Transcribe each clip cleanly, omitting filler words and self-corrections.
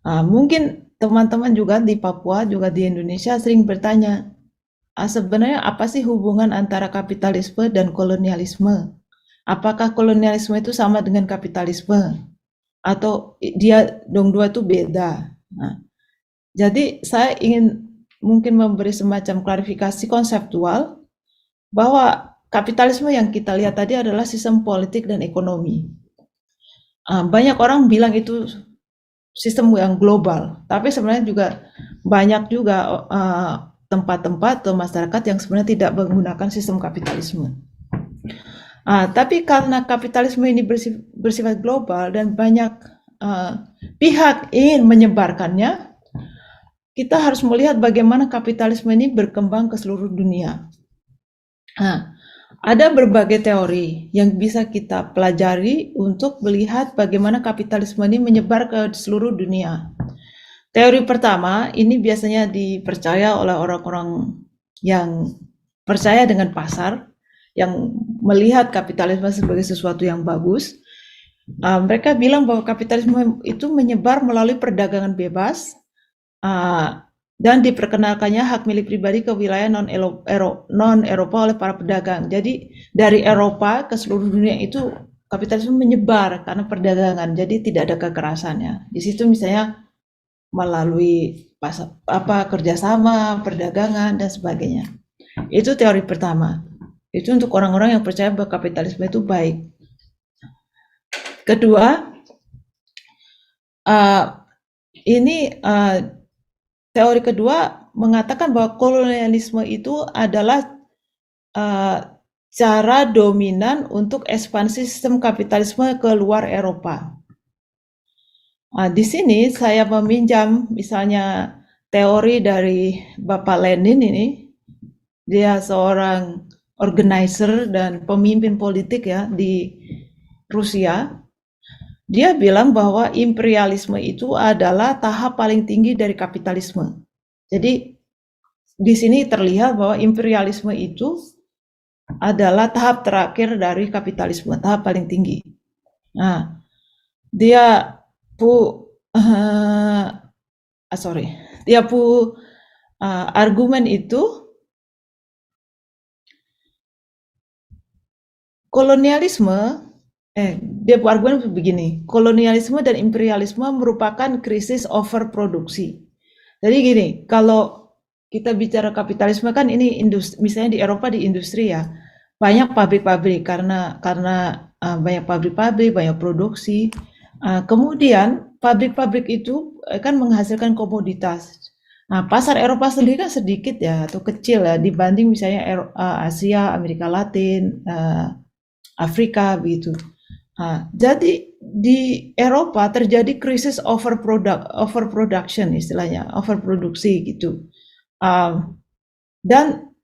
Mungkin teman-teman juga di Papua, juga di Indonesia sering bertanya, sebenarnya apa sih hubungan antara kapitalisme dan kolonialisme? Apakah kolonialisme itu sama dengan kapitalisme? Atau dia dong dua itu beda? Nah, jadi saya ingin mungkin memberi semacam klarifikasi konseptual bahwa kapitalisme yang kita lihat tadi adalah sistem politik dan ekonomi. Banyak orang bilang itu sistem yang global, tapi sebenarnya juga banyak juga tempat-tempat atau masyarakat yang sebenarnya tidak menggunakan sistem kapitalisme. Tapi karena kapitalisme ini bersifat global dan banyak pihak ingin menyebarkannya, kita harus melihat bagaimana kapitalisme ini berkembang ke seluruh dunia. Ada berbagai teori yang bisa kita pelajari untuk melihat bagaimana kapitalisme ini menyebar ke seluruh dunia. Teori pertama ini biasanya dipercaya oleh orang-orang yang percaya dengan pasar, yang melihat kapitalisme sebagai sesuatu yang bagus. Mereka bilang bahwa kapitalisme itu menyebar melalui perdagangan bebas dan diperkenalkannya hak milik pribadi ke wilayah non-Eropa oleh para pedagang. Jadi dari Eropa ke seluruh dunia itu kapitalisme menyebar karena perdagangan, jadi tidak ada kekerasannya. Di situ misalnya melalui kerjasama, perdagangan, dan sebagainya. Itu teori pertama. Itu untuk orang-orang yang percaya bahwa kapitalisme itu baik. Kedua, teori kedua mengatakan bahwa kolonialisme itu adalah cara dominan untuk ekspansi sistem kapitalisme ke luar Eropa. Di sini saya meminjam misalnya teori dari Bapak Lenin ini. Dia seorang organizer dan pemimpin politik ya di Rusia. Dia bilang bahwa imperialisme itu adalah tahap paling tinggi dari kapitalisme. Jadi di sini terlihat bahwa imperialisme itu adalah tahap terakhir dari kapitalisme, tahap paling tinggi. Nah, dia argumen itu dia argumen begini, kolonialisme dan imperialisme merupakan krisis overproduksi. Jadi gini, kalau kita bicara kapitalisme kan ini industri, misalnya di Eropa di industri ya, banyak pabrik-pabrik karena banyak pabrik-pabrik, banyak produksi. Kemudian pabrik-pabrik itu kan menghasilkan komoditas. Nah, pasar Eropa sendiri kan sedikit ya atau kecil ya dibanding misalnya Asia, Amerika Latin, Afrika begitu. Jadi di Eropa terjadi krisis overproduction istilahnya, overproduksi gitu. Dan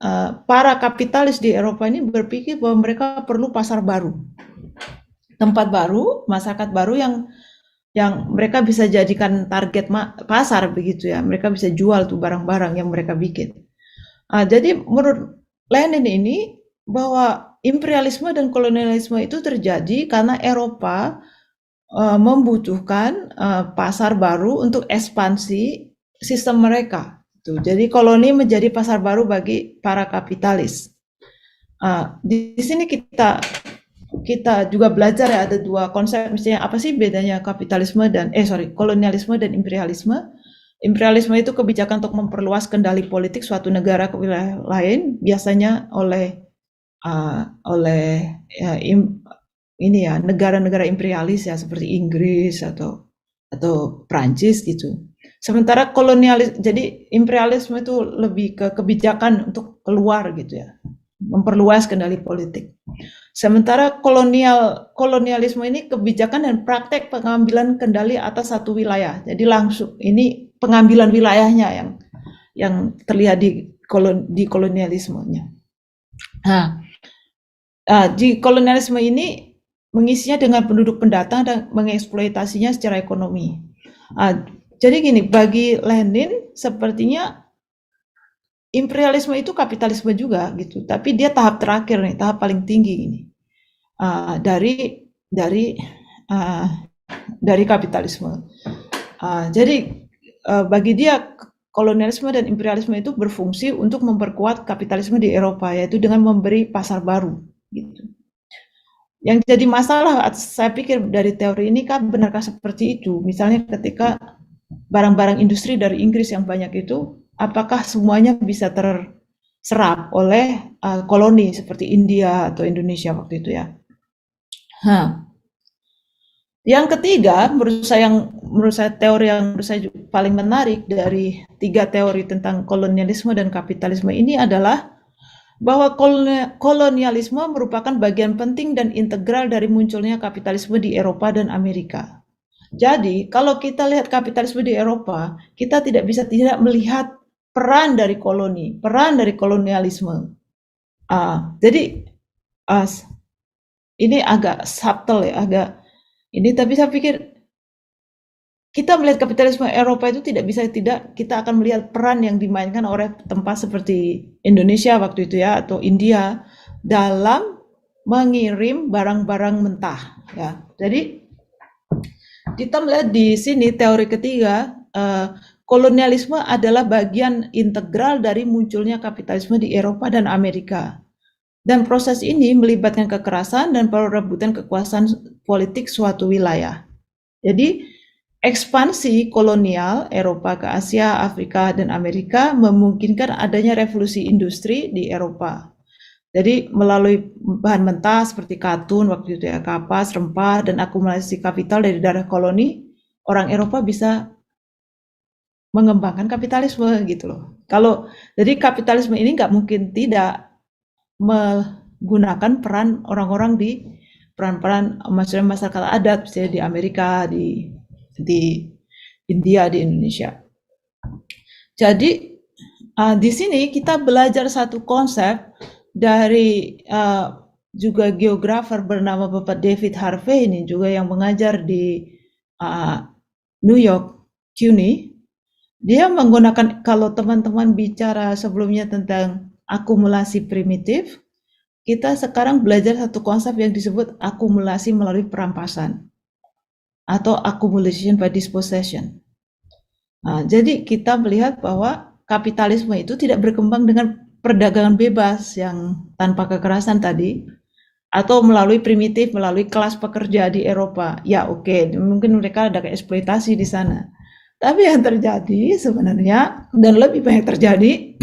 para kapitalis di Eropa ini berpikir bahwa mereka perlu pasar baru, tempat baru, masyarakat baru yang mereka bisa jadikan target pasar begitu ya. Mereka bisa jual tuh barang-barang yang mereka bikin. Jadi menurut Lenin ini bahwa imperialisme dan kolonialisme itu terjadi karena Eropa membutuhkan pasar baru untuk ekspansi sistem mereka. Jadi koloni menjadi pasar baru bagi para kapitalis. Di sini kita juga belajar ya, ada dua konsep, misalnya apa sih bedanya kolonialisme dan imperialisme. Imperialisme itu kebijakan untuk memperluas kendali politik suatu negara ke wilayah lain, biasanya oleh negara-negara imperialis ya seperti Inggris atau Prancis gitu. Sementara jadi imperialisme itu lebih ke kebijakan untuk keluar gitu ya, memperluas kendali politik. Sementara kolonialisme ini kebijakan dan praktek pengambilan kendali atas satu wilayah. Jadi langsung ini pengambilan wilayahnya yang terlihat di kolonialismenya. Nah, di kolonialisme ini mengisinya dengan penduduk pendatang dan mengeksploitasinya secara ekonomi. Jadi gini, bagi Lenin sepertinya imperialisme itu kapitalisme juga gitu, tapi dia tahap terakhir nih, tahap paling tinggi ini dari kapitalisme. Jadi bagi dia kolonialisme dan imperialisme itu berfungsi untuk memperkuat kapitalisme di Eropa, yaitu dengan memberi pasar baru. Gitu. Yang jadi masalah, saya pikir dari teori ini kan benarkah seperti itu? Misalnya ketika barang-barang industri dari Inggris yang banyak itu, apakah semuanya bisa terserap oleh koloni seperti India atau Indonesia waktu itu ya? Yang ketiga, menurut saya teori yang menurut saya paling menarik dari 3 teori tentang kolonialisme dan kapitalisme ini adalah bahwa kolonialisme merupakan bagian penting dan integral dari munculnya kapitalisme di Eropa dan Amerika. Jadi, kalau kita lihat kapitalisme di Eropa, kita tidak bisa tidak melihat peran dari koloni, peran dari kolonialisme. Jadi, ini agak subtle ya, ini, tapi saya pikir kita melihat kapitalisme Eropa itu tidak bisa tidak kita akan melihat peran yang dimainkan oleh tempat seperti Indonesia waktu itu ya, atau India dalam mengirim barang-barang mentah ya. Jadi kita melihat di sini teori ketiga, kolonialisme adalah bagian integral dari munculnya kapitalisme di Eropa dan Amerika. Dan proses ini melibatkan kekerasan dan perebutan kekuasaan politik suatu wilayah. Jadi, ekspansi kolonial Eropa ke Asia, Afrika, dan Amerika memungkinkan adanya revolusi industri di Eropa. Jadi, melalui bahan mentah seperti katun, waktu itu ya, kapas, rempah, dan akumulasi kapital dari daerah koloni, orang Eropa bisa mengembangkan kapitalisme gitu loh. Jadi kapitalisme ini nggak mungkin tidak menggunakan peran orang-orang di peran-peran masyarakat adat, misalnya di Amerika, di India, di Indonesia. Jadi di sini kita belajar satu konsep dari juga geografer bernama Bapak David Harvey ini juga yang mengajar di New York, CUNY. Dia menggunakan, kalau teman-teman bicara sebelumnya tentang akumulasi primitif, kita sekarang belajar satu konsep yang disebut akumulasi melalui perampasan atau accumulation by dispossession. Jadi kita melihat bahwa kapitalisme itu tidak berkembang dengan perdagangan bebas yang tanpa kekerasan tadi, atau melalui primitif, melalui kelas pekerja di Eropa. Ya oke, mungkin mereka ada eksploitasi di sana. Tapi yang terjadi sebenarnya, dan lebih banyak terjadi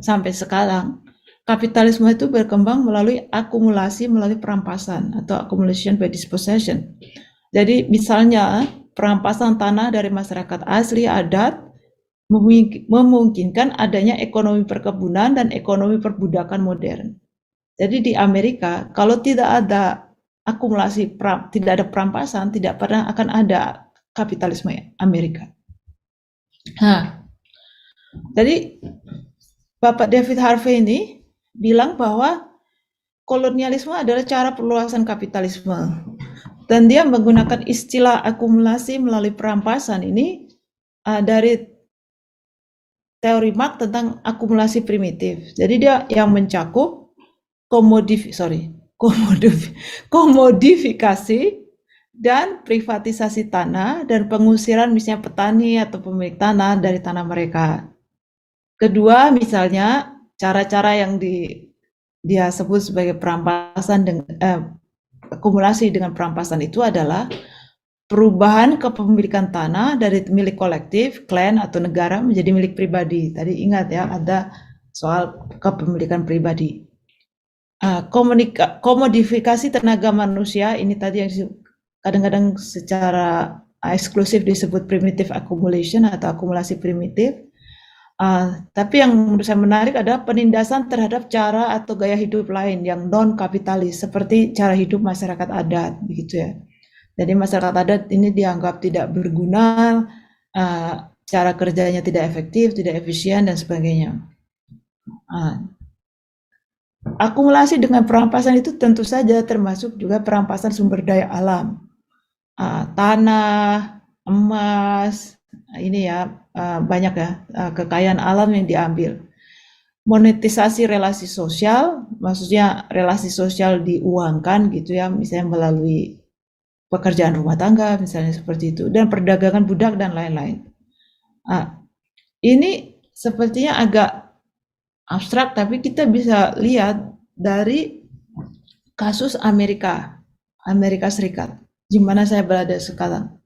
sampai sekarang, kapitalisme itu berkembang melalui akumulasi melalui perampasan atau accumulation by dispossession. Jadi misalnya perampasan tanah dari masyarakat asli adat memungkinkan adanya ekonomi perkebunan dan ekonomi perbudakan modern. Jadi di Amerika, kalau tidak ada akumulasi, tidak ada perampasan, tidak pernah akan ada kapitalisme Amerika. Jadi Bapak David Harvey ini bilang bahwa kolonialisme adalah cara perluasan kapitalisme. Dan dia menggunakan istilah akumulasi melalui perampasan ini dari teori Marx tentang akumulasi primitif. Jadi dia yang mencakup komodifikasi dan privatisasi tanah dan pengusiran misalnya petani atau pemilik tanah dari tanah mereka. Kedua, misalnya cara-cara yang dia sebut sebagai perampasan dengan akumulasi dengan perampasan itu adalah perubahan kepemilikan tanah dari milik kolektif, klan atau negara menjadi milik pribadi. Tadi ingat ya, ada soal kepemilikan pribadi. Komodifikasi tenaga manusia, ini tadi yang kadang-kadang secara eksklusif disebut primitive accumulation atau akumulasi primitif. Tapi yang menurut saya menarik adalah penindasan terhadap cara atau gaya hidup lain yang non-kapitalis, seperti cara hidup masyarakat adat, begitu ya. Jadi masyarakat adat ini dianggap tidak berguna, cara kerjanya tidak efektif, tidak efisien, dan sebagainya. Akumulasi dengan perampasan itu tentu saja termasuk juga perampasan sumber daya alam. Tanah, emas, ini ya banyak ya kekayaan alam yang diambil. Monetisasi relasi sosial, maksudnya relasi sosial diuangkan gitu ya, misalnya melalui pekerjaan rumah tangga misalnya seperti itu, dan perdagangan budak dan lain-lain. Ini sepertinya agak abstrak, tapi kita bisa lihat dari kasus Amerika Serikat, di mana saya berada sekarang.